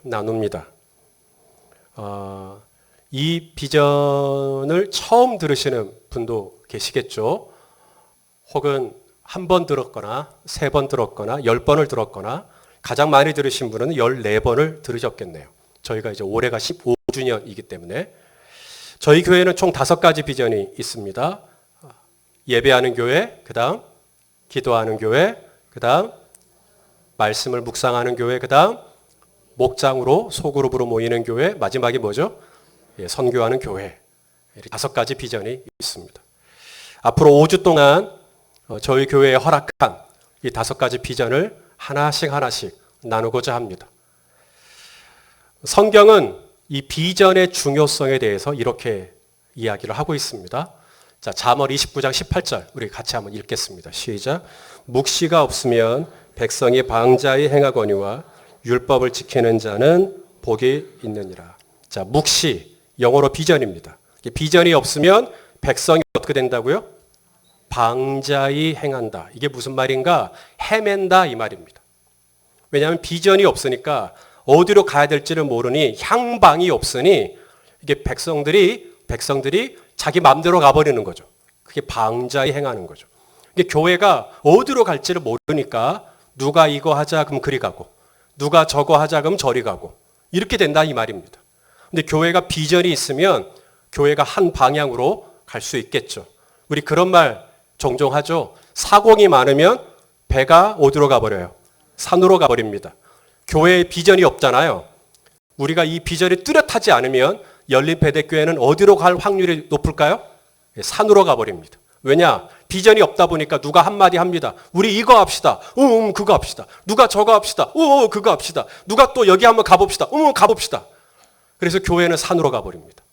나눕니다. 이 비전을 처음 들으시는 분도 계시겠죠. 혹은 한 번 들었거나 3번 들었거나 10번을 들었거나 가장 많이 들으신 분은 14번을 들으셨겠네요. 저희가 이제 올해가 15주년이기 때문에 저희 교회는 총 5가지 비전이 있습니다. 예배하는 교회, 그 다음 기도하는 교회, 그 다음 말씀을 묵상하는 교회, 그 다음 목장으로 소그룹으로 모이는 교회, 마지막이 뭐죠? 선교하는 교회. 5가지 비전이 있습니다. 앞으로 5주 동안 저희 교회에 허락한 이 5가지 비전을 하나씩 나누고자 합니다. 성경은 이 비전의 중요성에 대해서 이렇게 이야기를 하고 있습니다. 자, 잠언 29장 18절 우리 같이 한번 읽겠습니다. 시작. 묵시가 없으면 백성이 방자히 행하거니와 율법을 지키는 자는 복이 있느니라. 자, 묵시 영어로 비전입니다. 비전이 없으면 백성이 어떻게 된다고요? 방자히 행한다. 이게 무슨 말인가? 헤맨다 이 말입니다. 왜냐하면 비전이 없으니까 어디로 가야 될지를 모르니 향방이 없으니 이게 백성들이 자기 마음대로 가버리는 거죠. 그게 방자히 행하는 거죠. 이게 교회가 어디로 갈지를 모르니까 누가 이거 하자 그럼 그리 가고 누가 저거 하자 그럼 저리 가고 이렇게 된다 이 말입니다. 근데 교회가 비전이 있으면 교회가 한 방향으로 갈 수 있겠죠. 우리 그런 말 종종 하죠. 사공이 많으면 배가 어디로 가버려요? 산으로 가버립니다. 교회에 비전이 없잖아요. 우리가 이 비전이 뚜렷하지 않으면 열린배대교회는 어디로 갈 확률이 높을까요? 산으로 가버립니다. 왜냐? 비전이 없다 보니까 누가 한마디 합니다. 우리 이거 합시다. 그거 합시다. 누가 저거 합시다. 그거 합시다. 누가 또 여기 한번 가봅시다. 가봅시다. 그래서 교회는 산으로 가버립니다.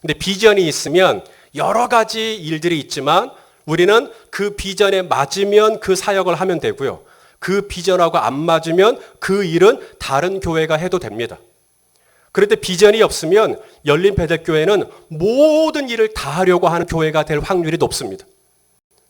근데 비전이 있으면 여러 가지 일들이 있지만 우리는 그 비전에 맞으면 그 사역을 하면 되고요. 그 비전하고 안 맞으면 그 일은 다른 교회가 해도 됩니다. 그런데 비전이 없으면 열린배대교회는 모든 일을 다 하려고 하는 교회가 될 확률이 높습니다.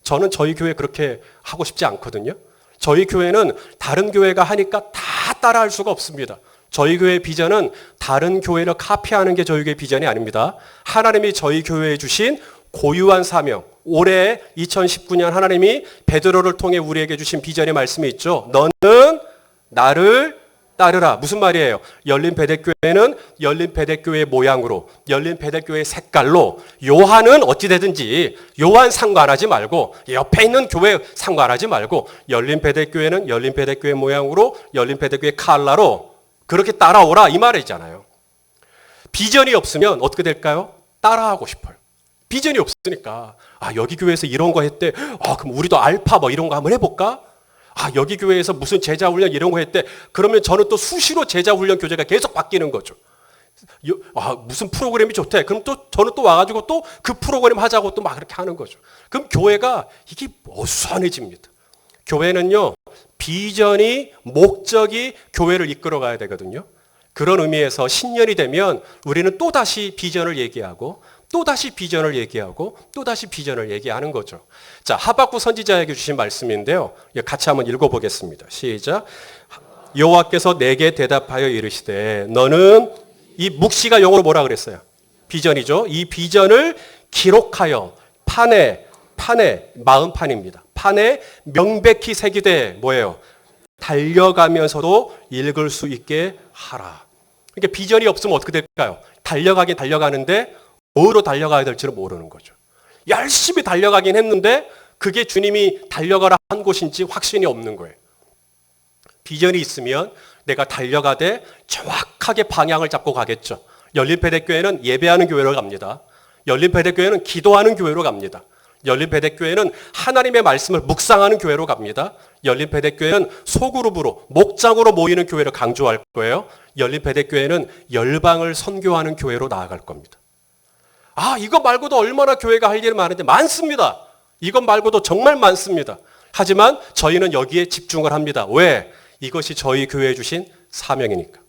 저는 저희 교회 그렇게 하고 싶지 않거든요. 저희 교회는 다른 교회가 하니까 다 따라할 수가 없습니다. 저희 교회의 비전은 다른 교회를 카피하는 게 저희 교회의 비전이 아닙니다. 하나님이 저희 교회에 주신 고유한 사명, 올해 2019년 하나님이 베드로를 통해 우리에게 주신 비전의 말씀이 있죠. 너는 나를 따르라. 무슨 말이에요? 열린배대교회는 열린배대교회의 모양으로, 열린배대교회의 색깔로 요한은 어찌되든지 요한 상관하지 말고 옆에 있는 교회 상관하지 말고 열린배대교회는 열린배대교회 모양으로 열린배대교회 컬러로 그렇게 따라오라 이 말이잖아요. 비전이 없으면 어떻게 될까요? 따라하고 싶어요. 비전이 없으니까 여기 교회에서 이런 거 했대. 그럼 우리도 알파 뭐 이런 거 한번 해볼까? 여기 교회에서 무슨 제자 훈련 이런 거 했대. 그러면 저는 또 수시로 제자 훈련 교재가 계속 바뀌는 거죠. 무슨 프로그램이 좋대. 그럼 또 저는 또 와가지고 또 그 프로그램 하자고 또 막 그렇게 하는 거죠. 그럼 교회가 이게 어수선해집니다. 교회는요, 비전이, 목적이 교회를 이끌어 가야 되거든요. 그런 의미에서 신년이 되면 우리는 또다시 비전을 얘기하고 또다시 비전을 얘기하고 또다시 비전을 얘기하는 거죠. 자, 하박국 선지자에게 주신 말씀인데요. 같이 한번 읽어보겠습니다. 시작. 여호와께서 내게 대답하여 이르시되 너는 이 묵시가 영어로 뭐라 그랬어요? 비전이죠. 이 비전을 기록하여 판에 마음판입니다. 판에 명백히 새기되 뭐예요? 달려가면서도 읽을 수 있게 하라. 그러니까 비전이 없으면 어떻게 될까요? 달려가긴 달려가는데 뭐로 달려가야 될지를 모르는 거죠. 열심히 달려가긴 했는데 그게 주님이 달려가라 한 곳인지 확신이 없는 거예요. 비전이 있으면 내가 달려가되 정확하게 방향을 잡고 가겠죠. 열린배대교회는 예배하는 교회로 갑니다. 열린배대교회는 기도하는 교회로 갑니다. 열린배대교회는 하나님의 말씀을 묵상하는 교회로 갑니다. 열린배대교회는 소그룹으로 목장으로 모이는 교회를 강조할 거예요. 열린배대교회는 열방을 선교하는 교회로 나아갈 겁니다. 이거 말고도 얼마나 교회가 할 일이 많은데 많습니다. 이것 말고도 정말 많습니다. 하지만 저희는 여기에 집중을 합니다. 왜? 이것이 저희 교회에 주신 사명이니까.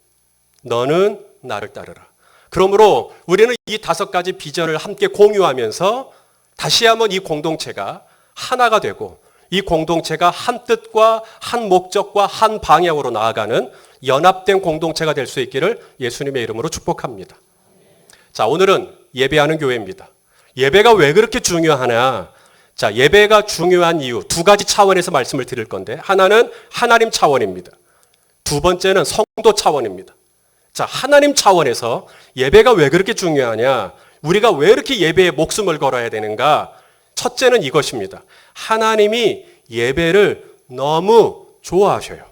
너는 나를 따르라. 그러므로 우리는 이 5가지 비전을 함께 공유하면서 다시 한번 이 공동체가 하나가 되고 이 공동체가 한 뜻과 한 목적과 한 방향으로 나아가는 연합된 공동체가 될 수 있기를 예수님의 이름으로 축복합니다. 자, 오늘은 예배하는 교회입니다. 예배가 왜 그렇게 중요하냐? 자, 예배가 중요한 이유 두 가지 차원에서 말씀을 드릴 건데, 하나는 하나님 차원입니다. 두 번째는 성도 차원입니다. 자, 하나님 차원에서 예배가 왜 그렇게 중요하냐? 우리가 왜 이렇게 예배에 목숨을 걸어야 되는가? 첫째는 이것입니다. 하나님이 예배를 너무 좋아하셔요.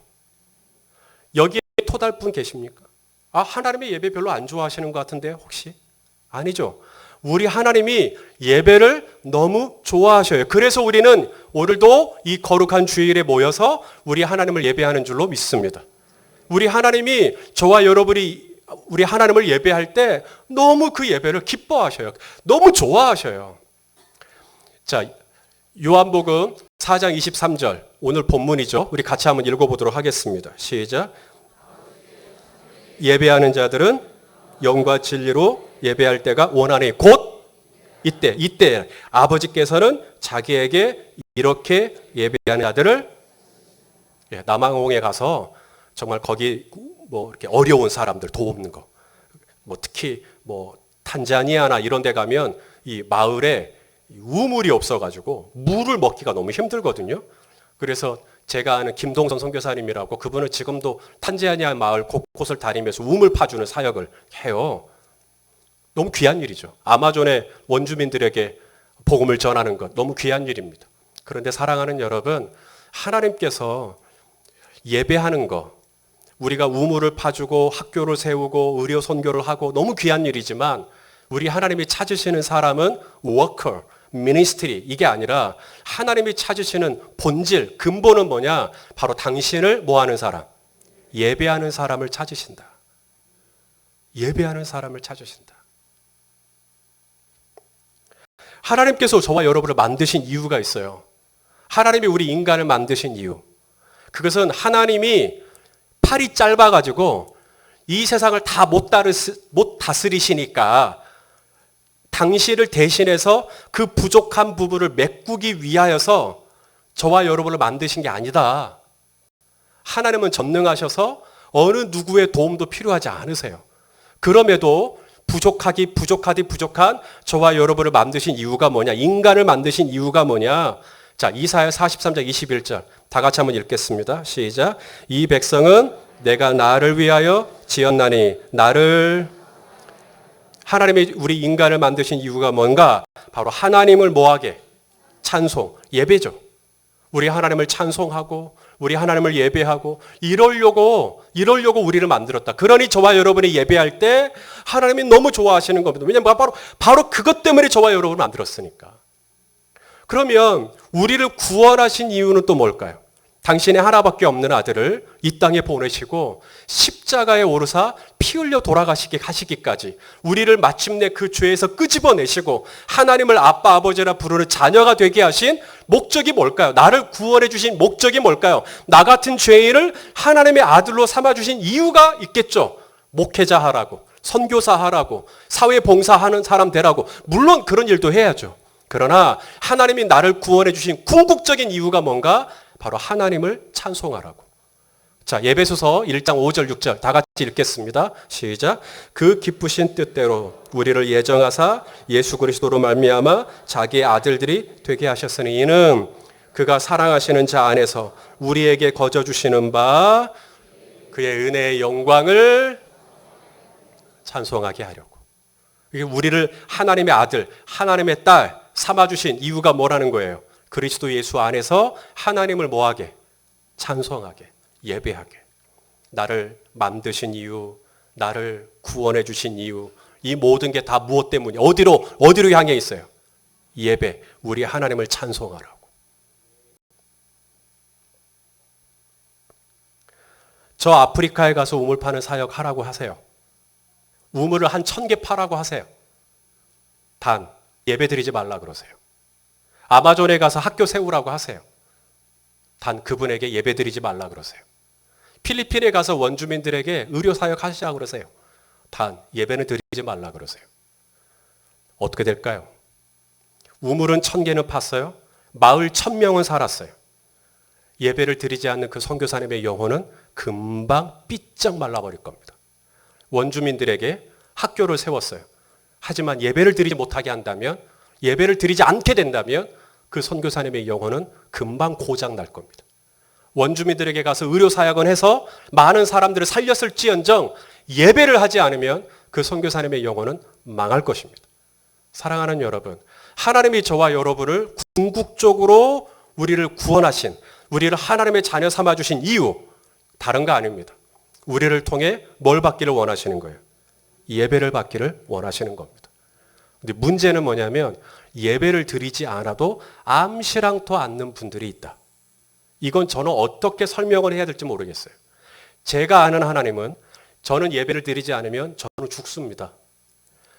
여기에 토달분 계십니까? 하나님의 예배 별로 안 좋아하시는 것 같은데 혹시? 아니죠. 우리 하나님이 예배를 너무 좋아하셔요. 그래서 우리는 오늘도 이 거룩한 주일에 모여서 우리 하나님을 예배하는 줄로 믿습니다. 우리 하나님이 저와 여러분이 우리 하나님을 예배할 때 너무 그 예배를 기뻐하셔요. 너무 좋아하셔요. 자, 요한복음 4장 23절 오늘 본문이죠. 우리 같이 한번 읽어보도록 하겠습니다. 시작. 예배하는 자들은 영과 진리로 예배할 때가 원하니 곧 이때 아버지께서는 자기에게 이렇게 예배하는 자들을 남아공에 가서 정말 거기 이렇게 어려운 사람들 돕는 거, 특히 탄자니아나 이런 데 가면 이 마을에 우물이 없어가지고 물을 먹기가 너무 힘들거든요. 그래서 제가 아는 김동선 선교사님이라고, 그분은 지금도 탄자니아 마을 곳곳을 다니면서 우물 파주는 사역을 해요. 너무 귀한 일이죠. 아마존의 원주민들에게 복음을 전하는 것 너무 귀한 일입니다. 그런데 사랑하는 여러분, 하나님께서 예배하는 거, 우리가 우물을 파주고 학교를 세우고 의료 선교를 하고 너무 귀한 일이지만, 우리 하나님이 찾으시는 사람은 워커, 미니스트리 이게 아니라 하나님이 찾으시는 본질, 근본은 뭐냐? 바로 당신을 뭐하는 사람? 예배하는 사람을 찾으신다. 예배하는 사람을 찾으신다. 하나님께서 저와 여러분을 만드신 이유가 있어요. 하나님이 우리 인간을 만드신 이유. 그것은 하나님이 팔이 짧아가지고 이 세상을 다 못 다스리시니까 당신을 대신해서 그 부족한 부분을 메꾸기 위하여서 저와 여러분을 만드신 게 아니다. 하나님은 전능하셔서 어느 누구의 도움도 필요하지 않으세요. 그럼에도 부족한 저와 여러분을 만드신 이유가 뭐냐? 인간을 만드신 이유가 뭐냐? 자, 이사야 43장 21절 다 같이 한번 읽겠습니다. 시작. 이 백성은 내가 나를 위하여 지었나니 하나님이 우리 인간을 만드신 이유가 뭔가? 바로 하나님을 뭐하게? 찬송, 예배죠. 우리 하나님을 찬송하고 우리 하나님을 예배하고 이러려고 우리를 만들었다. 그러니 저와 여러분이 예배할 때 하나님이 너무 좋아하시는 겁니다. 왜냐하면 바로 그것 때문에 저와 여러분을 만들었으니까. 그러면 우리를 구원하신 이유는 또 뭘까요? 당신의 하나밖에 없는 아들을 이 땅에 보내시고 십자가에 오르사 피 흘려 돌아가시기까지 우리를 마침내 그 죄에서 끄집어내시고 하나님을 아빠 아버지라 부르는 자녀가 되게 하신 목적이 뭘까요? 나를 구원해 주신 목적이 뭘까요? 나 같은 죄인을 하나님의 아들로 삼아 주신 이유가 있겠죠. 목회자 하라고, 선교사 하라고, 사회 봉사하는 사람 되라고. 물론 그런 일도 해야죠. 그러나 하나님이 나를 구원해 주신 궁극적인 이유가 뭔가? 바로 하나님을 찬송하라고. 자, 에베소서 1장 5절 6절 다 같이 읽겠습니다. 시작. 그 기쁘신 뜻대로 우리를 예정하사 예수 그리스도로 말미암아 자기의 아들들이 되게 하셨으니 이는 그가 사랑하시는 자 안에서 우리에게 거저 주시는 바 그의 은혜의 영광을 찬송하게 하려고. 이게 우리를 하나님의 아들, 하나님의 딸 삼아주신 이유가 뭐라는 거예요? 그리스도 예수 안에서 하나님을 뭐하게? 찬송하게, 예배하게. 나를 만드신 이유, 나를 구원해 주신 이유, 이 모든 게 다 무엇 때문에 어디로 향해 있어요? 예배, 우리 하나님을 찬송하라고. 저 아프리카에 가서 우물 파는 사역 하라고 하세요. 우물을 한 1000개 파라고 하세요. 단 예배 드리지 말라 그러세요. 아마존에 가서 학교 세우라고 하세요. 단 그분에게 예배 드리지 말라 그러세요. 필리핀에 가서 원주민들에게 의료 사역 하시라고 그러세요. 단 예배는 드리지 말라 그러세요. 어떻게 될까요? 우물은 1000개는 팠어요. 마을 1000명은 살았어요. 예배를 드리지 않는 그 선교사님의 영혼은 금방 삐쩍 말라버릴 겁니다. 원주민들에게 학교를 세웠어요. 하지만 예배를 드리지 못하게 한다면, 예배를 드리지 않게 된다면 그 선교사님의 영혼은 금방 고장 날 겁니다. 원주민들에게 가서 의료사역은 해서 많은 사람들을 살렸을지언정 예배를 하지 않으면 그 선교사님의 영혼은 망할 것입니다. 사랑하는 여러분, 하나님이 저와 여러분을 궁극적으로 우리를 구원하신, 우리를 하나님의 자녀 삼아주신 이유, 다른 거 아닙니다. 우리를 통해 뭘 받기를 원하시는 거예요? 예배를 받기를 원하시는 겁니다. 근데 문제는 뭐냐면 예배를 드리지 않아도 암시랑도 않는 분들이 있다. 이건 저는 어떻게 설명을 해야 될지 모르겠어요. 제가 아는 하나님은 저는 예배를 드리지 않으면 저는 죽습니다.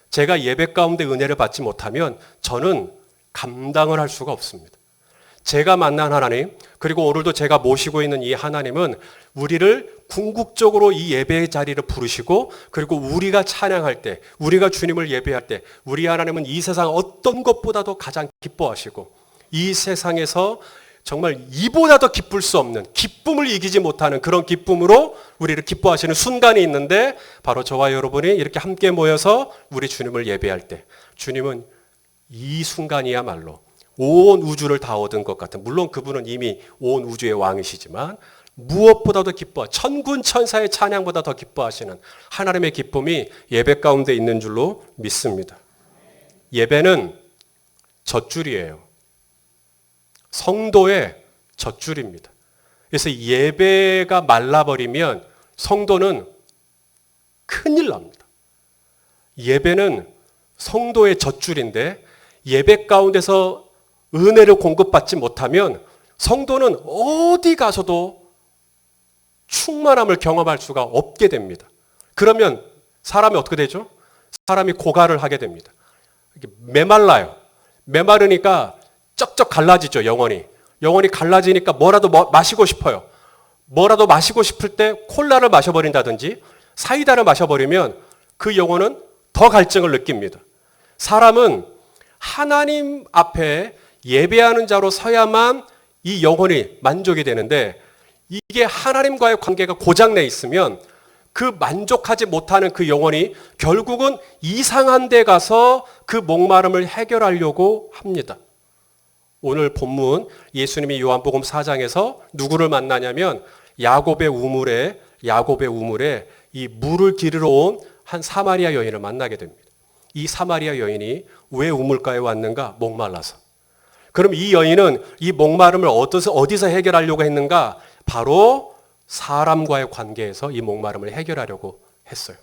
제가 예배 가운데 은혜를 받지 못하면 저는 감당을 할 수가 없습니다. 제가 만난 하나님, 그리고 오늘도 제가 모시고 있는 이 하나님은 우리를 궁극적으로 이 예배의 자리를 부르시고, 그리고 우리가 찬양할 때, 우리가 주님을 예배할 때 우리 하나님은 이 세상 어떤 것보다도 가장 기뻐하시고, 이 세상에서 정말 이보다 더 기쁠 수 없는, 기쁨을 이기지 못하는 그런 기쁨으로 우리를 기뻐하시는 순간이 있는데, 바로 저와 여러분이 이렇게 함께 모여서 우리 주님을 예배할 때 주님은 이 순간이야말로 온 우주를 다 얻은 것 같은, 물론 그분은 이미 온 우주의 왕이시지만 무엇보다도 기뻐, 천군 천사의 찬양보다 더 기뻐하시는 하나님의 기쁨이 예배 가운데 있는 줄로 믿습니다. 예배는 젖줄이에요. 성도의 젖줄입니다. 그래서 예배가 말라버리면 성도는 큰일 납니다. 예배는 성도의 젖줄인데 예배 가운데서 은혜를 공급받지 못하면 성도는 어디 가서도 충만함을 경험할 수가 없게 됩니다. 그러면 사람이 어떻게 되죠? 사람이 고갈을 하게 됩니다. 메말라요. 메마르니까 쩍쩍 갈라지죠, 영혼이. 영혼이 갈라지니까 뭐라도 마시고 싶어요. 뭐라도 마시고 싶을 때 콜라를 마셔버린다든지 사이다를 마셔버리면 그 영혼은 더 갈증을 느낍니다. 사람은 하나님 앞에 예배하는 자로 서야만 이 영혼이 만족이 되는데, 이게 하나님과의 관계가 고장내 있으면 그 만족하지 못하는 그 영혼이 결국은 이상한 데 가서 그 목마름을 해결하려고 합니다. 오늘 본문 예수님이 요한복음 4장에서 누구를 만나냐면 야곱의 우물에 이 물을 기르러 온 한 사마리아 여인을 만나게 됩니다. 이 사마리아 여인이 왜 우물가에 왔는가? 목말라서. 그럼 이 여인은 이 목마름을 어디서 해결하려고 했는가? 바로 사람과의 관계에서 이 목마름을 해결하려고 했어요.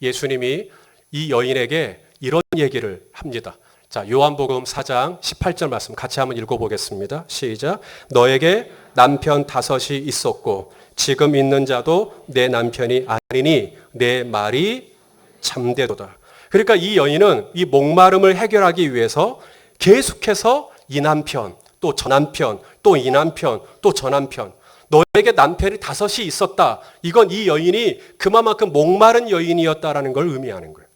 예수님이 이 여인에게 이런 얘기를 합니다. 자, 요한복음 4장 18절 말씀 같이 한번 읽어보겠습니다. 시작. 너에게 남편 5이 있었고 지금 있는 자도 내 남편이 아니니 내 말이 참되도다. 그러니까 이 여인은 이 목마름을 해결하기 위해서 계속해서 이 남편, 또 저 남편, 또 이 남편, 또 저 남편, 너에게 남편이 5이 있었다. 이건 이 여인이 그만큼 목마른 여인이었다라는 걸 의미하는 거예요.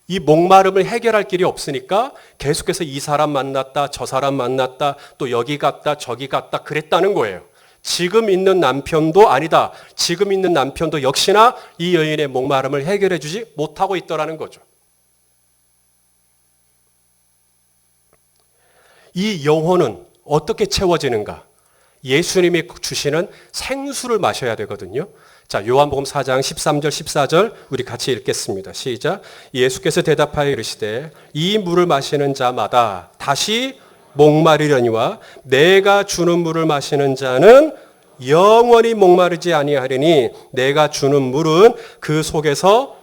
이 목마름을 해결할 길이 없으니까 계속해서 이 사람 만났다, 저 사람 만났다, 또 여기 갔다, 저기 갔다 그랬다는 거예요. 지금 있는 남편도 아니다. 지금 있는 남편도 역시나 이 여인의 목마름을 해결해 주지 못하고 있더라는 거죠. 이 영혼은 어떻게 채워지는가? 예수님이 주시는 생수를 마셔야 되거든요. 자, 요한복음 4장 13절 14절 우리 같이 읽겠습니다. 시작. 예수께서 대답하여 이르시되 이 물을 마시는 자마다 다시 목마르려니와 내가 주는 물을 마시는 자는 영원히 목마르지 아니하리니 내가 주는 물은 그 속에서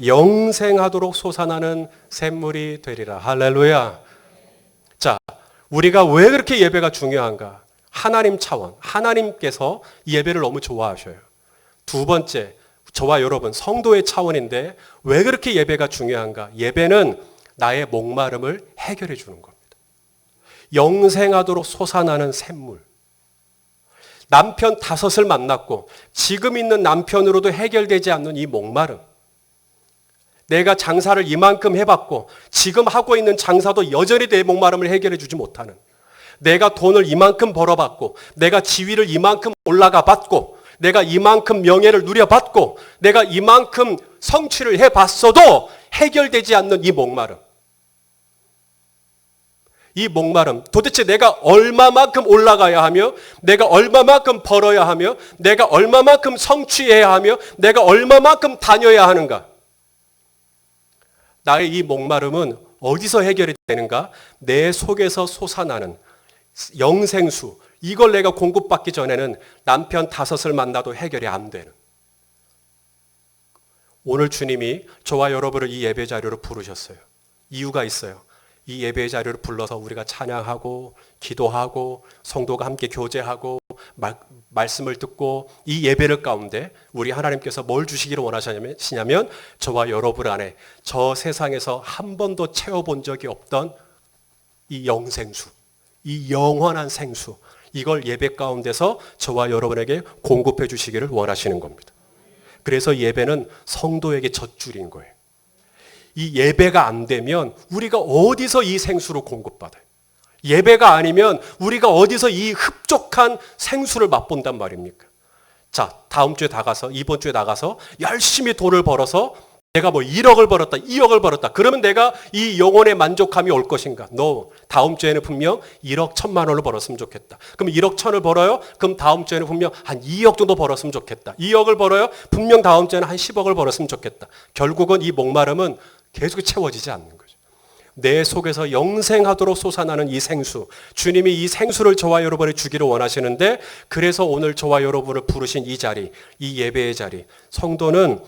영생하도록 솟아나는 샘물이 되리라. 할렐루야. 자, 우리가 왜 그렇게 예배가 중요한가? 하나님 차원, 하나님께서 예배를 너무 좋아하셔요. 두 번째, 저와 여러분 성도의 차원인데 왜 그렇게 예배가 중요한가? 예배는 나의 목마름을 해결해 주는 겁니다. 영생하도록 솟아나는 샘물. 남편 5을 만났고 지금 있는 남편으로도 해결되지 않는 이 목마름. 내가 장사를 이만큼 해봤고 지금 하고 있는 장사도 여전히 내 목마름을 해결해 주지 못하는, 내가 돈을 이만큼 벌어봤고, 내가 지위를 이만큼 올라가 봤고, 내가 이만큼 명예를 누려봤고, 내가 이만큼 성취를 해봤어도 해결되지 않는 이 목마름. 이 목마름, 도대체 내가 얼마만큼 올라가야 하며, 내가 얼마만큼 벌어야 하며, 내가 얼마만큼 성취해야 하며, 내가 얼마만큼 다녀야 하는가? 나의 이 목마름은 어디서 해결이 되는가? 내 속에서 솟아나는 영생수, 이걸 내가 공급받기 전에는 남편 5을 만나도 해결이 안 되는. 오늘 주님이 저와 여러분을 이 예배 자리로 부르셨어요. 이유가 있어요. 이 예배 자리를 불러서 우리가 찬양하고 기도하고 성도가 함께 교제하고 말씀을 듣고 이 예배를 가운데 우리 하나님께서 뭘 주시기를 원하시냐면 저와 여러분 안에 저 세상에서 한 번도 채워본 적이 없던 이 영생수, 이 영원한 생수, 이걸 예배 가운데서 저와 여러분에게 공급해 주시기를 원하시는 겁니다. 그래서 예배는 성도에게 젖줄인 거예요. 이 예배가 안 되면 우리가 어디서 이 생수를 공급받아요? 예배가 아니면 우리가 어디서 이 흡족한 생수를 맛본단 말입니까? 자, 다음 주에 나가서, 이번 주에 나가서 열심히 돈을 벌어서 내가 뭐 1억을 벌었다, 2억을 벌었다. 그러면 내가 이 영혼의 만족감이 올 것인가? No. 다음 주에는 분명 1억 1천만 원을 벌었으면 좋겠다. 그럼 1억 1천을 벌어요? 그럼 다음 주에는 분명 한 2억 정도 벌었으면 좋겠다. 2억을 벌어요? 분명 다음 주에는 한 10억을 벌었으면 좋겠다. 결국은 이 목마름은 계속 채워지지 않는 거죠. 내 속에서 영생하도록 솟아나는 이 생수, 주님이 이 생수를 저와 여러분에 주기를 원하시는데, 그래서 오늘 저와 여러분을 부르신 이 자리, 이 예배의 자리, 성도는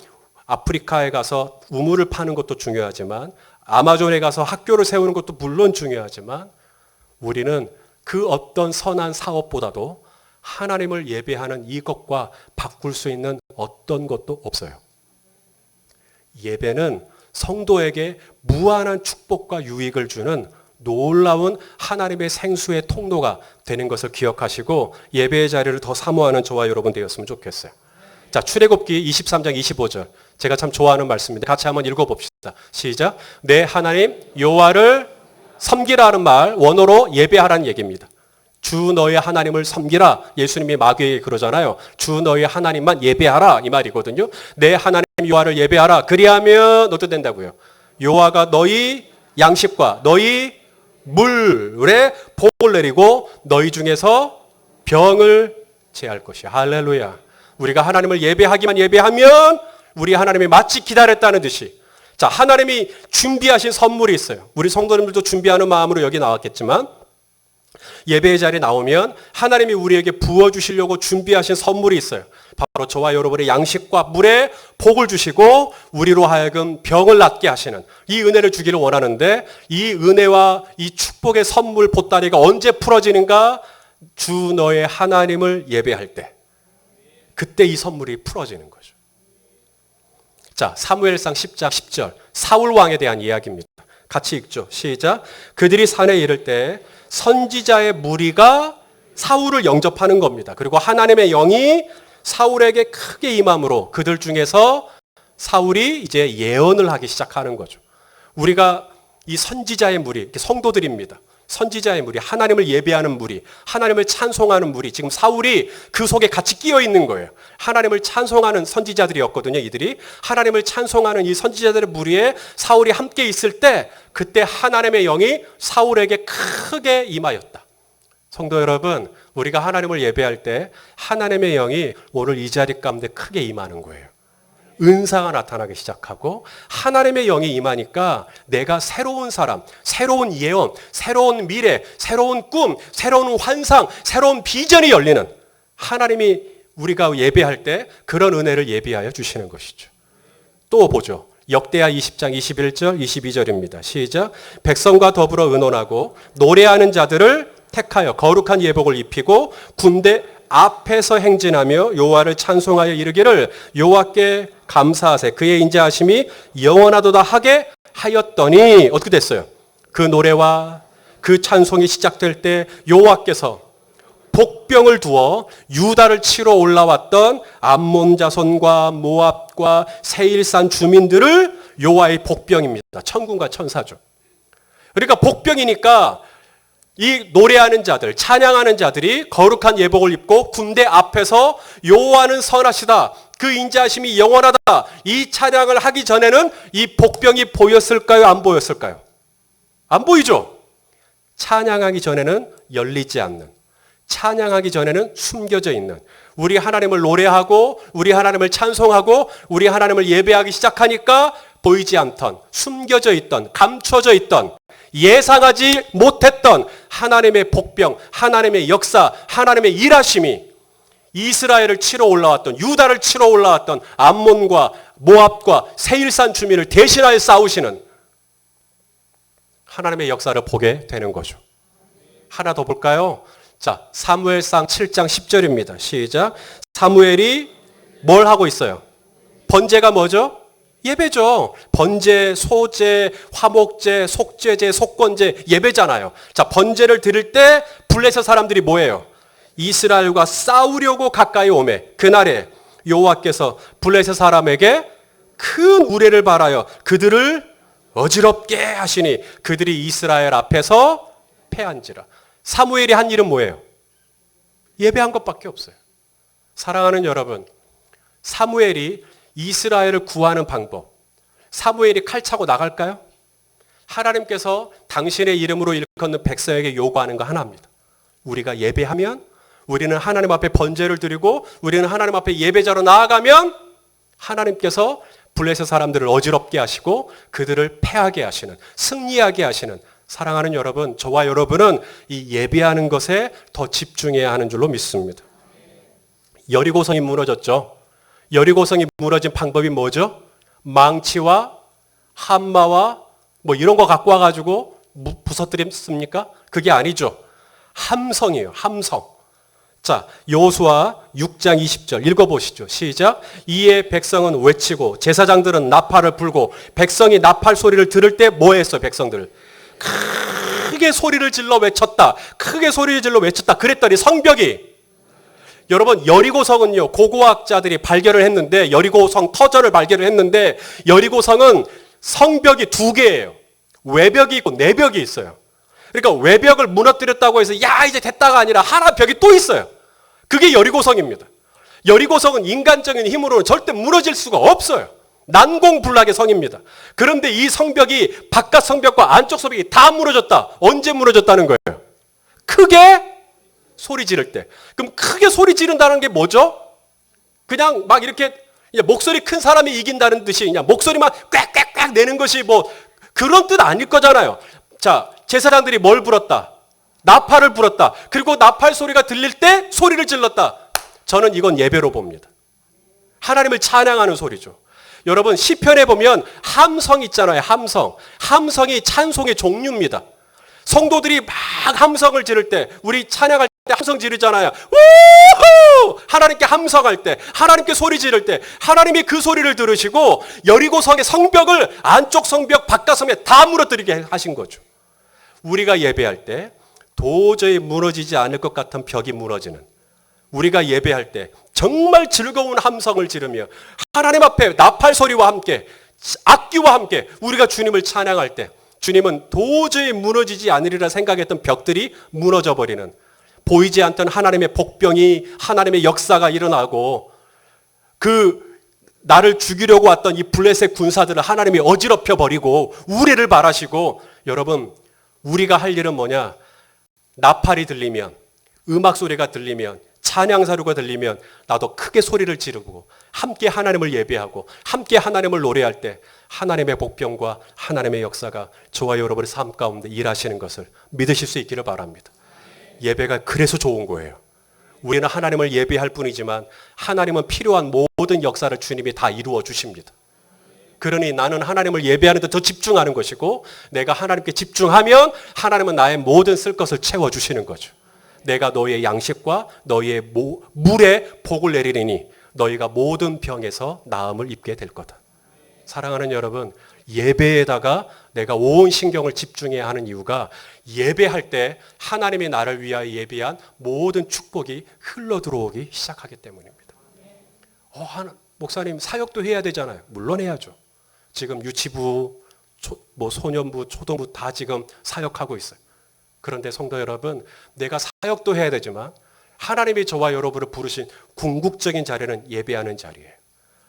아프리카에 가서 우물을 파는 것도 중요하지만, 아마존에 가서 학교를 세우는 것도 물론 중요하지만, 우리는 그 어떤 선한 사업보다도 하나님을 예배하는 이것과 바꿀 수 있는 어떤 것도 없어요. 예배는 성도에게 무한한 축복과 유익을 주는 놀라운 하나님의 생수의 통로가 되는 것을 기억하시고 예배의 자리를 더 사모하는 저와 여러분 되었으면 좋겠어요. 자, 출애굽기 23장 25절. 제가 참 좋아하는 말씀인데 같이 한번 읽어봅시다. 시작. 내 하나님 여호와를 섬기라는 말, 원어로 예배하라는 얘기입니다. 주 너의 하나님을 섬기라. 예수님이 마귀에게 그러잖아요. 주 너의 하나님만 예배하라, 이 말이거든요. 내 하나님 여호와를 예배하라. 그리하면 어떻게 된다고요? 여호와가 너희 양식과 너희 물에 복을 내리고 너희 중에서 병을 제할 것이야. 할렐루야. 우리가 하나님을 예배하면 우리 하나님이 마치 기다렸다는 듯이, 자, 하나님이 준비하신 선물이 있어요. 우리 성도님들도 준비하는 마음으로 여기 나왔겠지만, 예배의 자리에 나오면 하나님이 우리에게 부어주시려고 준비하신 선물이 있어요. 바로 저와 여러분의 양식과 물에 복을 주시고 우리로 하여금 병을 낫게 하시는 이 은혜를 주기를 원하는데, 이 은혜와 이 축복의 선물 보따리가 언제 풀어지는가? 주 너의 하나님을 예배할 때, 그때 이 선물이 풀어지는 거죠. 자, 사무엘상 10장 10절, 사울 왕에 대한 이야기입니다. 같이 읽죠. 시작. 그들이 산에 이를 때 선지자의 무리가 사울을 영접하는 겁니다. 그리고 하나님의 영이 사울에게 크게 임함으로 그들 중에서 사울이 이제 예언을 하기 시작하는 거죠. 우리가 이 선지자의 무리, 성도들입니다. 선지자의 무리, 하나님을 예배하는 무리, 하나님을 찬송하는 무리, 지금 사울이 그 속에 같이 끼어 있는 거예요. 하나님을 찬송하는 선지자들이었거든요. 이들이 하나님을 찬송하는 이 선지자들의 무리에 사울이 함께 있을 때, 그때 하나님의 영이 사울에게 크게 임하였다. 성도 여러분, 우리가 하나님을 예배할 때 하나님의 영이 오늘 이 자리 가운데 크게 임하는 거예요. 은사가 나타나기 시작하고 하나님의 영이 임하니까 내가 새로운 사람, 새로운 예언, 새로운 미래, 새로운 꿈, 새로운 환상, 새로운 비전이 열리는, 하나님이 우리가 예배할 때 그런 은혜를 예비하여 주시는 것이죠. 또 보죠. 역대하 20장 21절 22절입니다. 시작. 백성과 더불어 의논하고 노래하는 자들을 택하여 거룩한 예복을 입히고 군대 앞에서 행진하며 여호와를 찬송하여 이르기를 여호와께 감사하세 그의 인자하심이 영원하도다 하게 하였더니, 어떻게 됐어요? 그 노래와 그 찬송이 시작될 때 여호와께서 복병을 두어 유다를 치러 올라왔던 암몬 자손과 모압과 세일산 주민들을, 여호와의 복병입니다. 천군과 천사죠. 그러니까 복병이니까 이 노래하는 자들, 찬양하는 자들이 거룩한 예복을 입고 군대 앞에서 여호와는 선하시다, 그 인자하심이 영원하다, 이 찬양을 하기 전에는 이 복병이 보였을까요? 안 보였을까요? 안 보이죠? 찬양하기 전에는 열리지 않는, 찬양하기 전에는 숨겨져 있는, 우리 하나님을 노래하고 우리 하나님을 찬송하고 우리 하나님을 예배하기 시작하니까 보이지 않던, 숨겨져 있던, 감춰져 있던, 예상하지 못했던 하나님의 복병, 하나님의 역사, 하나님의 일하심이 이스라엘을 치러 올라왔던, 유다를 치러 올라왔던 암몬과 모압과 세일산 주민을 대신하여 싸우시는 하나님의 역사를 보게 되는 거죠. 하나 더 볼까요? 자, 사무엘상 7장 10절입니다. 시작. 사무엘이 뭘 하고 있어요? 번제가 뭐죠? 예배죠. 번제, 소제, 화목제, 속죄제, 속건제, 예배잖아요. 자, 번제를 드릴 때 블레셋 사람들이 뭐예요? 이스라엘과 싸우려고 가까이 오매 그날에 여호와께서 블레셋 사람에게 큰 우레를 발하여 그들을 어지럽게 하시니 그들이 이스라엘 앞에서 패한지라. 사무엘이 한 일은 뭐예요? 예배한 것밖에 없어요. 사랑하는 여러분, 사무엘이 이스라엘을 구하는 방법, 사무엘이 칼 차고 나갈까요? 하나님께서 당신의 이름으로 일컫는 백성에게 요구하는 거 하나입니다. 우리가 예배하면, 우리는 하나님 앞에 번제를 드리고 우리는 하나님 앞에 예배자로 나아가면 하나님께서 블레셋 사람들을 어지럽게 하시고 그들을 패하게 하시는, 승리하게 하시는, 사랑하는 여러분, 저와 여러분은 이 예배하는 것에 더 집중해야 하는 줄로 믿습니다. 여리고성이 무너졌죠. 여리고성이 무너진 방법이 뭐죠? 망치와 한마와 뭐 이런 거 갖고 와가지고 부서뜨렸습니까? 그게 아니죠. 함성이에요. 함성. 자, 여호수아 6장 20절 읽어보시죠. 시작. 이에 백성은 외치고 제사장들은 나팔을 불고 백성이 나팔 소리를 들을 때 뭐 했어요? 백성들 크게 소리를 질러 외쳤다. 크게 소리를 질러 외쳤다. 그랬더니 성벽이, 여러분, 여리고성은요, 고고학자들이 발견을 했는데, 여리고성 터전을 발견을 했는데, 여리고성은 성벽이 두 개예요. 외벽이 있고 내벽이 있어요. 그러니까 외벽을 무너뜨렸다고 해서 야 이제 됐다가 아니라 하나 벽이 또 있어요. 그게 여리고성입니다. 여리고성은 인간적인 힘으로는 절대 무너질 수가 없어요. 난공불락의 성입니다. 그런데 이 성벽이 바깥 성벽과 안쪽 성벽이 다 무너졌다. 언제 무너졌다는 거예요? 크게 소리 지를 때. 그럼 크게 소리 지른다는 게 뭐죠? 그냥 막 이렇게 목소리 큰 사람이 이긴다는 듯이 그냥 목소리만 꽥꽥꽥 내는 것이 뭐 그런 뜻 아닐 거잖아요. 자, 제사장들이 뭘 불었다? 나팔을 불었다. 그리고 나팔 소리가 들릴 때 소리를 질렀다. 저는 이건 예배로 봅니다. 하나님을 찬양하는 소리죠. 여러분, 시편에 보면 함성 있잖아요. 함성. 함성이 찬송의 종류입니다. 성도들이 막 함성을 지를 때, 우리 찬양할 때 함성 지르잖아요. 우후! 하나님께 함성할 때, 하나님께 소리 지를 때, 하나님이 그 소리를 들으시고 여리고성의 성벽을 안쪽 성벽, 바깥 성벽 다 무너뜨리게 하신 거죠. 우리가 예배할 때 도저히 무너지지 않을 것 같은 벽이 무너지는, 우리가 예배할 때 정말 즐거운 함성을 지르며 하나님 앞에 나팔 소리와 함께 악기와 함께 우리가 주님을 찬양할 때 주님은 도저히 무너지지 않으리라 생각했던 벽들이 무너져 버리는, 보이지 않던 하나님의 복병이, 하나님의 역사가 일어나고 그 나를 죽이려고 왔던 이 블레셋 군사들을 하나님이 어지럽혀 버리고 우레를 발하시고, 여러분, 우리가 할 일은 뭐냐? 나팔이 들리면, 음악 소리가 들리면, 찬양 사료가 들리면 나도 크게 소리를 지르고 함께 하나님을 예배하고 함께 하나님을 노래할 때 하나님의 복병과 하나님의 역사가 저와 여러분의 삶 가운데 일하시는 것을 믿으실 수 있기를 바랍니다. 예배가 그래서 좋은 거예요. 우리는 하나님을 예배할 뿐이지만 하나님은 필요한 모든 역사를 주님이 다 이루어 주십니다. 그러니 나는 하나님을 예배하는 데 더 집중하는 것이고, 내가 하나님께 집중하면 하나님은 나의 모든 쓸 것을 채워주시는 거죠. 내가 너희의 양식과 너희의 물에 복을 내리리니 너희가 모든 병에서 나음을 입게 될 거다. 사랑하는 여러분, 예배에다가 내가 온 신경을 집중해야 하는 이유가 예배할 때 하나님이 나를 위하여 예배한 모든 축복이 흘러 들어오기 시작하기 때문입니다. 목사님 사역도 해야 되잖아요. 물론 해야죠. 지금 유치부, 소년부, 초등부 다 지금 사역하고 있어요. 그런데 성도 여러분, 내가 사역도 해야 되지만 하나님이 저와 여러분을 부르신 궁극적인 자리는 예배하는 자리예요.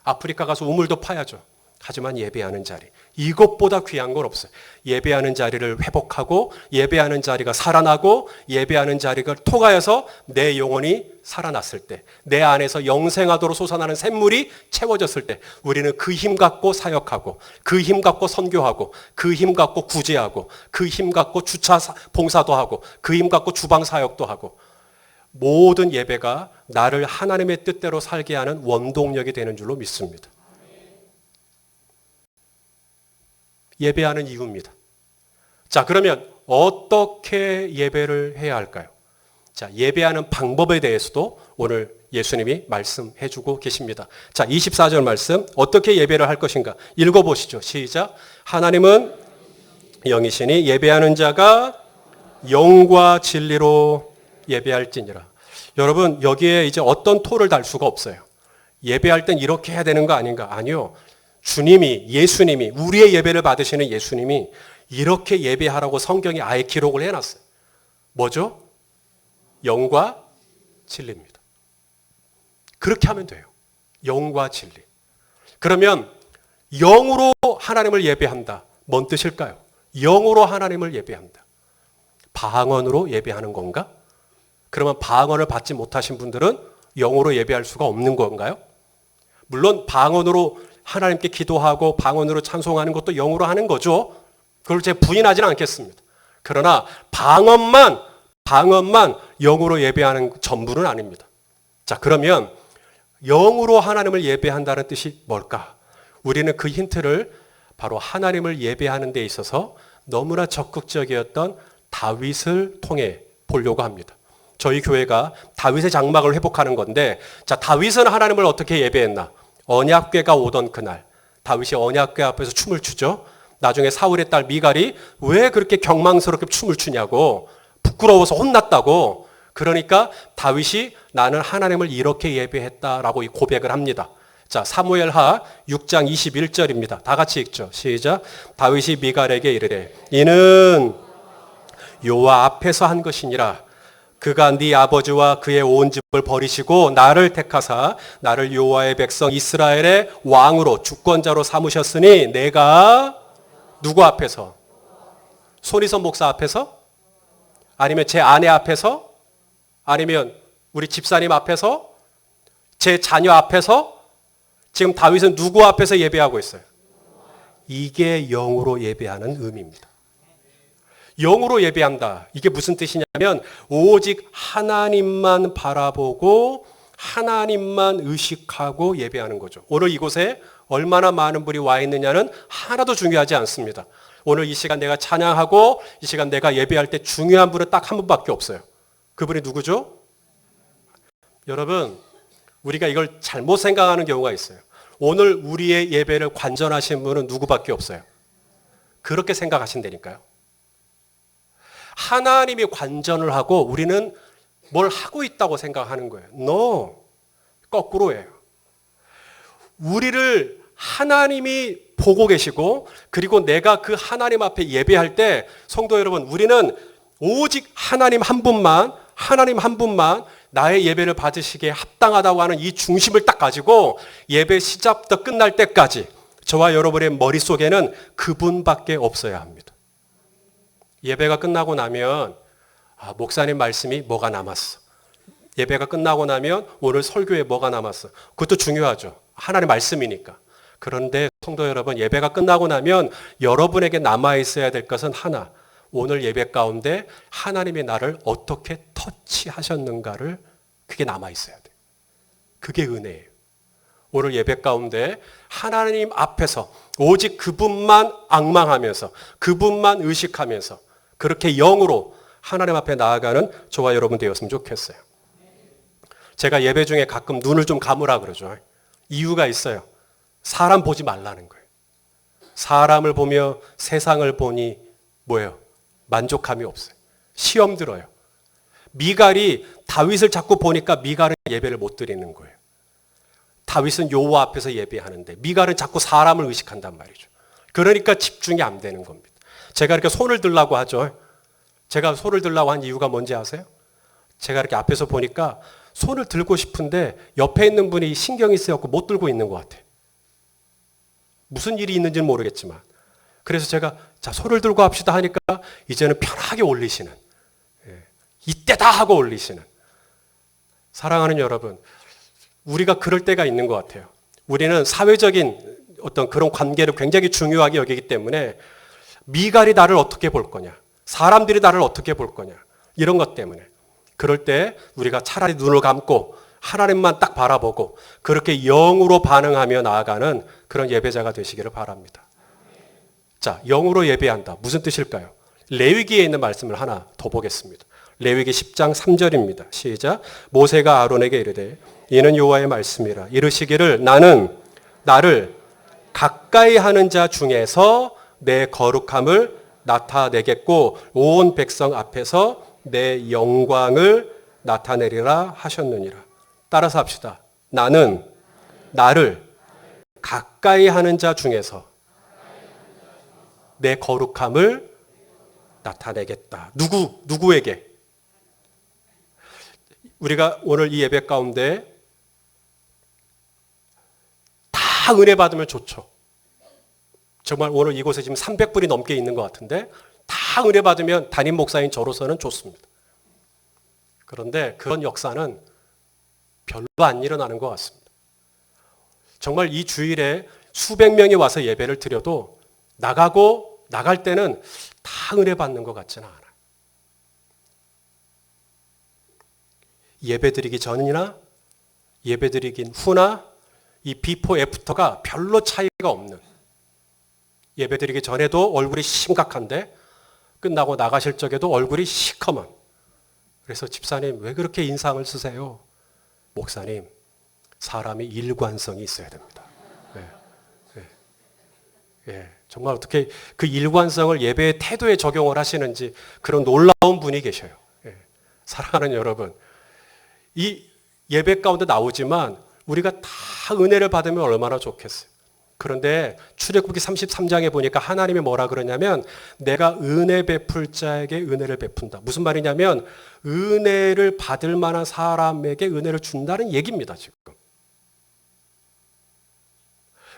아프리카 가서 우물도 파야죠. 하지만 예배하는 자리, 이것보다 귀한 건 없어요. 예배하는 자리를 회복하고 예배하는 자리가 살아나고 예배하는 자리가 통하여서 내 영혼이 살아났을 때, 내 안에서 영생하도록 솟아나는 샘물이 채워졌을 때 우리는 그 힘 갖고 사역하고 그 힘 갖고 선교하고 그 힘 갖고 구제하고 그 힘 갖고 주차 봉사도 하고 그 힘 갖고 주방 사역도 하고, 모든 예배가 나를 하나님의 뜻대로 살게 하는 원동력이 되는 줄로 믿습니다. 예배하는 이유입니다. 자, 그러면 어떻게 예배를 해야 할까요? 자, 예배하는 방법에 대해서도 오늘 예수님이 말씀해 주고 계십니다. 자, 24절 말씀, 어떻게 예배를 할 것인가 읽어보시죠. 시작. 하나님은 영이시니 예배하는 자가 영과 진리로 예배할지니라. 여러분, 여기에 이제 어떤 토를 달 수가 없어요. 예배할 땐 이렇게 해야 되는 거 아닌가? 아니요. 주님이, 예수님이, 우리의 예배를 받으시는 예수님이 이렇게 예배하라고 성경에 아예 기록을 해놨어요. 뭐죠? 영과 진리입니다. 그렇게 하면 돼요. 영과 진리. 그러면 영으로 하나님을 예배한다. 뭔 뜻일까요? 영으로 하나님을 예배한다. 방언으로 예배하는 건가? 그러면 방언을 받지 못하신 분들은 영으로 예배할 수가 없는 건가요? 물론 방언으로 하나님께 기도하고 방언으로 찬송하는 것도 영으로 하는 거죠. 그걸 제가 부인하지는 않겠습니다. 그러나 방언만 영으로 예배하는 전부는 아닙니다. 자, 그러면 영으로 하나님을 예배한다는 뜻이 뭘까? 우리는 그 힌트를 바로 하나님을 예배하는 데 있어서 너무나 적극적이었던 다윗을 통해 보려고 합니다. 저희 교회가 다윗의 장막을 회복하는 건데, 자, 다윗은 하나님을 어떻게 예배했나? 언약궤가 오던 그날 다윗이 언약궤 앞에서 춤을 추죠. 나중에 사울의 딸 미갈이 왜 그렇게 경망스럽게 춤을 추냐고, 부끄러워서 혼났다고. 그러니까 다윗이 나는 하나님을 이렇게 예배했다라고 고백을 합니다. 자, 사무엘하 6장 21절입니다. 다 같이 읽죠. 시작. 다윗이 미갈에게 이르되 이는 여호와 앞에서 한 것이니라. 그가 네 아버지와 그의 온 집을 버리시고 나를 택하사 나를 여호와의 백성 이스라엘의 왕으로 주권자로 삼으셨으니 내가 누구 앞에서? 손희선 목사 앞에서? 아니면 제 아내 앞에서? 아니면 우리 집사님 앞에서? 제 자녀 앞에서? 지금 다윗은 누구 앞에서 예배하고 있어요? 이게 영으로 예배하는 의미입니다. 영으로 예배한다. 이게 무슨 뜻이냐면 오직 하나님만 바라보고 하나님만 의식하고 예배하는 거죠. 오늘 이곳에 얼마나 많은 분이 와 있느냐는 하나도 중요하지 않습니다. 오늘 이 시간 내가 찬양하고 이 시간 내가 예배할 때 중요한 분은 딱 한 분밖에 없어요. 그분이 누구죠? 여러분, 우리가 이걸 잘못 생각하는 경우가 있어요. 오늘 우리의 예배를 관전하신 분은 누구밖에 없어요. 그렇게 생각하신다니까요. 하나님이 관전을 하고 우리는 뭘 하고 있다고 생각하는 거예요. No. 거꾸로예요. 우리를 하나님이 보고 계시고, 그리고 내가 그 하나님 앞에 예배할 때 성도 여러분, 우리는 오직 하나님 한 분만 나의 예배를 받으시기에 합당하다고 하는 이 중심을 딱 가지고 예배 시작부터 끝날 때까지 저와 여러분의 머릿속에는 그분밖에 없어야 합니다. 예배가 끝나고 나면 목사님 말씀이 뭐가 남았어. 예배가 끝나고 나면 오늘 설교에 뭐가 남았어. 그것도 중요하죠. 하나님의 말씀이니까. 그런데 성도 여러분, 예배가 끝나고 나면 여러분에게 남아있어야 될 것은 하나. 오늘 예배 가운데 하나님이 나를 어떻게 터치하셨는가를, 그게 남아있어야 돼요. 그게 은혜예요. 오늘 예배 가운데 하나님 앞에서 오직 그분만 앙망하면서 그분만 의식하면서 그렇게 영으로 하나님 앞에 나아가는 저와 여러분 되었으면 좋겠어요. 제가 예배 중에 가끔 눈을 좀 감으라 그러죠. 이유가 있어요. 사람 보지 말라는 거예요. 사람을 보며 세상을 보니 뭐예요? 만족함이 없어요. 시험 들어요. 미갈이 다윗을 자꾸 보니까 미갈은 예배를 못 드리는 거예요. 다윗은 여호와 앞에서 예배하는데 미갈은 자꾸 사람을 의식한단 말이죠. 그러니까 집중이 안 되는 겁니다. 제가 이렇게 손을 들라고 하죠. 제가 손을 들라고 한 이유가 뭔지 아세요? 제가 이렇게 앞에서 보니까 손을 들고 싶은데 옆에 있는 분이 신경이 쓰여서 못 들고 있는 것 같아요. 무슨 일이 있는지는 모르겠지만. 그래서 제가 자, 손을 들고 합시다 하니까 이제는 편하게 올리시는, 이때다 하고 올리시는. 사랑하는 여러분, 우리가 그럴 때가 있는 것 같아요. 우리는 사회적인 어떤 그런 관계를 굉장히 중요하게 여기기 때문에 미갈이 나를 어떻게 볼 거냐, 사람들이 나를 어떻게 볼 거냐, 이런 것 때문에. 그럴 때 우리가 차라리 눈을 감고 하나님만 딱 바라보고 그렇게 영으로 반응하며 나아가는 그런 예배자가 되시기를 바랍니다. 자, 영으로 예배한다. 무슨 뜻일까요? 레위기에 있는 말씀을 하나 더 보겠습니다. 레위기 10장 3절입니다. 시작. 모세가 아론에게 이르되 이는 여호와의 말씀이라. 이르시기를 나는 나를 가까이 하는 자 중에서 내 거룩함을 나타내겠고 온 백성 앞에서 내 영광을 나타내리라 하셨느니라. 따라서 합시다. 나는 나를 가까이 하는 자 중에서 내 거룩함을 나타내겠다. 누구에게? 우리가 오늘 이 예배 가운데 다 은혜 받으면 좋죠. 정말 오늘 이곳에 지금 300분이 넘게 있는 것 같은데 다 은혜 받으면 담임 목사인 저로서는 좋습니다. 그런데 그런 역사는 별로 안 일어나는 것 같습니다. 정말 이 주일에 수백 명이 와서 예배를 드려도 나갈 때는 다 은혜 받는 것 같지는 않아요. 예배 드리기 전이나 예배 드리긴 후나 이 비포 애프터가 별로 차이가 없는, 예배 드리기 전에도 얼굴이 심각한데 끝나고 나가실 적에도 얼굴이 시커먼. 그래서 집사님 왜 그렇게 인상을 쓰세요? 목사님, 사람이 일관성이 있어야 됩니다. 정말 어떻게 그 일관성을 예배의 태도에 적용을 하시는지 그런 놀라운 분이 계셔요. 사랑하는 여러분, 이 예배 가운데 나오지만 우리가 다 은혜를 받으면 얼마나 좋겠어요. 그런데 출애굽기 33장에 보니까 하나님이 뭐라 그러냐면 내가 은혜 베풀 자에게 은혜를 베푼다. 무슨 말이냐면 은혜를 받을 만한 사람에게 은혜를 준다는 얘기입니다. 지금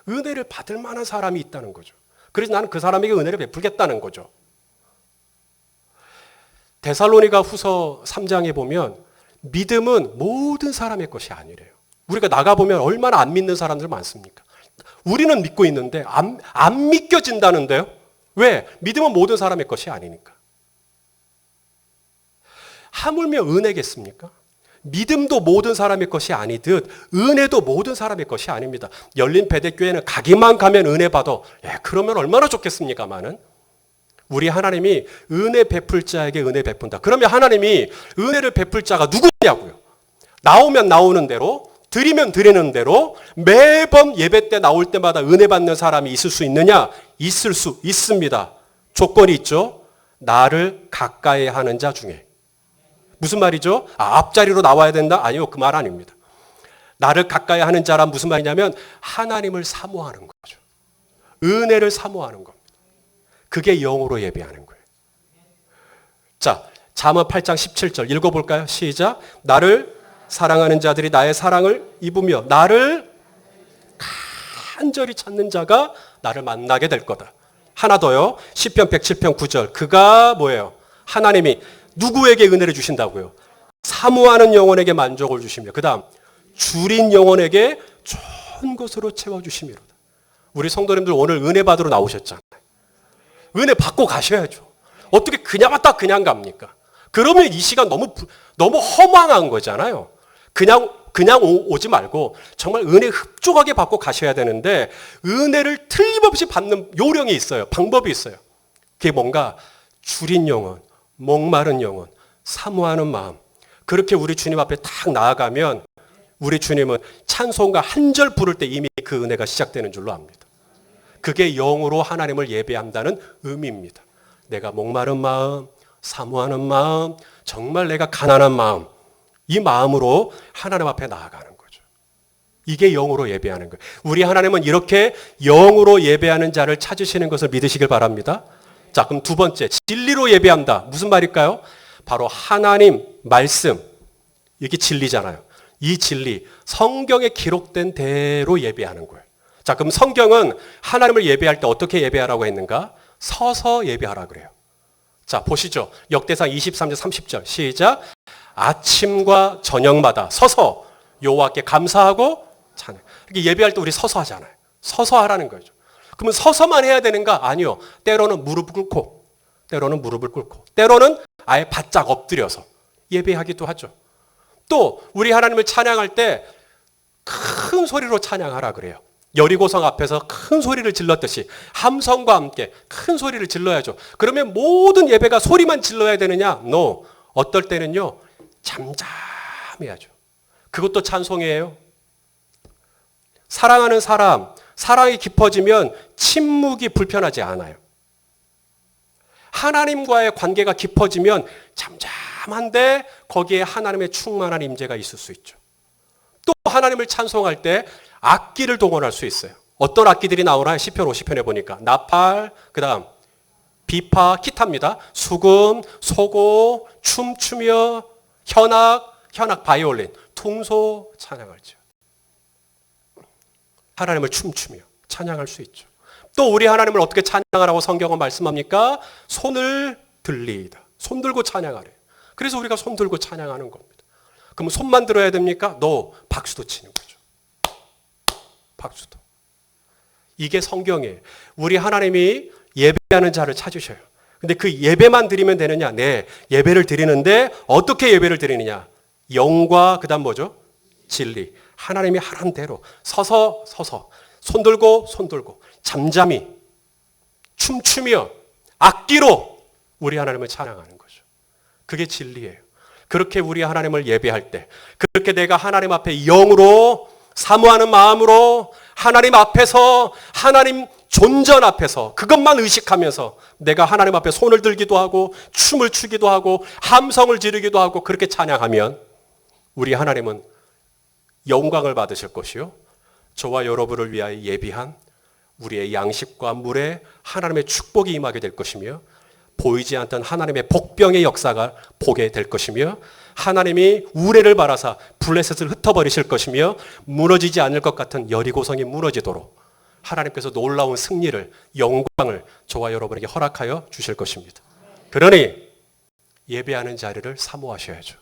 은혜를 받을 만한 사람이 있다는 거죠. 그래서 나는 그 사람에게 은혜를 베풀겠다는 거죠. 데살로니가 후서 3장에 보면 믿음은 모든 사람의 것이 아니래요. 우리가 나가보면 얼마나 안 믿는 사람들 많습니까? 우리는 믿고 있는데 안 믿겨진다는데요. 왜? 믿음은 모든 사람의 것이 아니니까. 하물며 은혜겠습니까? 믿음도 모든 사람의 것이 아니듯 은혜도 모든 사람의 것이 아닙니다. 열린 배대교회는 가기만 가면 은혜 받아. 그러면 얼마나 좋겠습니까마는. 우리 하나님이 은혜 베풀 자에게 은혜 베푼다. 그러면 하나님이 은혜를 베풀 자가 누구냐고요? 나오면 나오는 대로, 드리면 드리는 대로 매번 예배 때 나올 때마다 은혜 받는 사람이 있을 수 있느냐? 있을 수 있습니다. 조건이 있죠. 나를 가까이 하는 자 중에. 무슨 말이죠? 앞자리로 나와야 된다? 아니요, 그 말 아닙니다. 나를 가까이 하는 자란 무슨 말이냐면 하나님을 사모하는 거죠. 은혜를 사모하는 겁니다. 그게 영으로 예배하는 거예요. 자, 잠언 8장 17절 읽어볼까요? 시작. 나를 사랑하는 자들이 나의 사랑을 입으며 나를 간절히 찾는 자가 나를 만나게 될 거다. 하나 더요. 시편 107편 9절. 그가 뭐예요? 하나님이 누구에게 은혜를 주신다고요? 사모하는 영혼에게 만족을 주시며 그 다음 줄인 영혼에게 좋은 것으로 채워주시미로다. 우리 성도님들 오늘 은혜 받으러 나오셨잖아요. 은혜 받고 가셔야죠. 어떻게 그냥 왔다 그냥 갑니까? 그러면 이 시간 너무 허망한 거잖아요. 그냥 오지 말고 정말 은혜 흡족하게 받고 가셔야 되는데 은혜를 틀림없이 받는 요령이 있어요. 방법이 있어요. 그게 뭔가 줄인 영혼, 목마른 영혼, 사모하는 마음. 그렇게 우리 주님 앞에 딱 나아가면 우리 주님은 찬송가 한 절 부를 때 이미 그 은혜가 시작되는 줄로 압니다. 그게 영으로 하나님을 예배한다는 의미입니다. 내가 목마른 마음, 사모하는 마음, 정말 내가 가난한 마음, 이 마음으로 하나님 앞에 나아가는 거죠. 이게 영으로 예배하는 거예요. 우리 하나님은 이렇게 영으로 예배하는 자를 찾으시는 것을 믿으시길 바랍니다. 자, 그럼 두 번째, 진리로 예배한다. 무슨 말일까요? 바로 하나님 말씀. 이게 진리잖아요. 이 진리, 성경에 기록된 대로 예배하는 거예요. 자, 그럼 성경은 하나님을 예배할 때 어떻게 예배하라고 했는가? 서서 예배하라 그래요. 자, 보시죠. 역대상 23절 30절 시작. 아침과 저녁마다 서서 여호와께 감사하고 찬양. 이렇게 예배할 때 우리 서서 하잖아요. 서서 하라는 거죠. 그러면 서서만 해야 되는가? 아니요. 때로는 무릎을 꿇고, 때로는 무릎을 꿇고, 때로는 아예 바짝 엎드려서 예배하기도 하죠. 또 우리 하나님을 찬양할 때 큰 소리로 찬양하라 그래요. 여리고성 앞에서 큰 소리를 질렀듯이 함성과 함께 큰 소리를 질러야죠. 그러면 모든 예배가 소리만 질러야 되느냐? No. 어떨 때는요. 잠잠해야죠. 그것도 찬송이에요. 사랑하는 사람, 사랑이 깊어지면 침묵이 불편하지 않아요. 하나님과의 관계가 깊어지면 잠잠한데 거기에 하나님의 충만한 임재가 있을 수 있죠. 또 하나님을 찬송할 때 악기를 동원할 수 있어요. 어떤 악기들이 나오나 시편 50편에 보니까 나팔, 그다음 비파, 기타입니다. 수금, 소고, 춤추며 현악 바이올린, 퉁소 찬양하죠. 하나님을 춤추며 찬양할 수 있죠. 또 우리 하나님을 어떻게 찬양하라고 성경은 말씀합니까? 손을 들리이다. 손 들고 찬양하래요. 그래서 우리가 손 들고 찬양하는 겁니다. 그럼 손만 들어야 됩니까? No. 박수도 치는 거죠. 박수도. 이게 성경이에요. 우리 하나님이 예배하는 자를 찾으셔요. 근데 그 예배만 드리면 되느냐? 네. 예배를 드리는데 어떻게 예배를 드리느냐? 영과 그다음 뭐죠? 진리. 하나님이 하라는 대로 서서 손 들고 잠잠히 춤추며 악기로 우리 하나님을 찬양하는 거죠. 그게 진리예요. 그렇게 우리 하나님을 예배할 때, 그렇게 내가 하나님 앞에 영으로 사모하는 마음으로 하나님 앞에서, 하나님 존전 앞에서 그것만 의식하면서 내가 하나님 앞에 손을 들기도 하고 춤을 추기도 하고 함성을 지르기도 하고 그렇게 찬양하면 우리 하나님은 영광을 받으실 것이요, 저와 여러분을 위하여 예비한 우리의 양식과 물에 하나님의 축복이 임하게 될 것이며, 보이지 않던 하나님의 복병의 역사가 보게 될 것이며, 하나님이 우레를 바라사 블레셋을 흩어버리실 것이며, 무너지지 않을 것 같은 여리고성이 무너지도록 하나님께서 놀라운 승리를, 영광을 저와 여러분에게 허락하여 주실 것입니다. 그러니 예배하는 자리를 사모하셔야죠.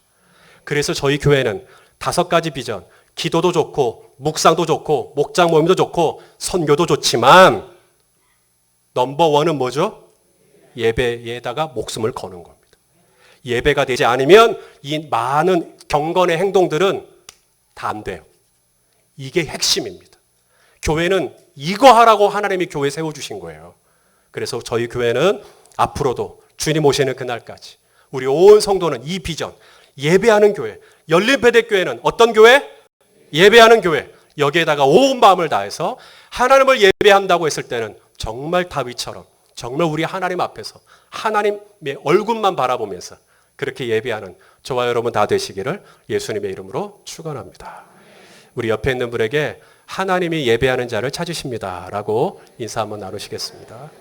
그래서 저희 교회는 5가지 비전, 기도도 좋고 묵상도 좋고 목장 모임도 좋고 선교도 좋지만 넘버원은 뭐죠? 예배에다가 목숨을 거는 겁니다. 예배가 되지 않으면 이 많은 경건의 행동들은 다 안 돼요. 이게 핵심입니다. 교회는 이거 하라고 하나님이 교회 세워주신 거예요. 그래서 저희 교회는 앞으로도 주님 오시는 그날까지 우리 온 성도는 이 비전, 예배하는 교회, 열린배대교회는 어떤 교회? 예배하는 교회. 여기에다가 온 마음을 다해서 하나님을 예배한다고 했을 때는 정말 다윗처럼 정말 우리 하나님 앞에서 하나님의 얼굴만 바라보면서 그렇게 예배하는 저와 여러분 다 되시기를 예수님의 이름으로 축원합니다. 우리 옆에 있는 분에게 하나님이 예배하는 자를 찾으십니다 라고 인사 한번 나누시겠습니다.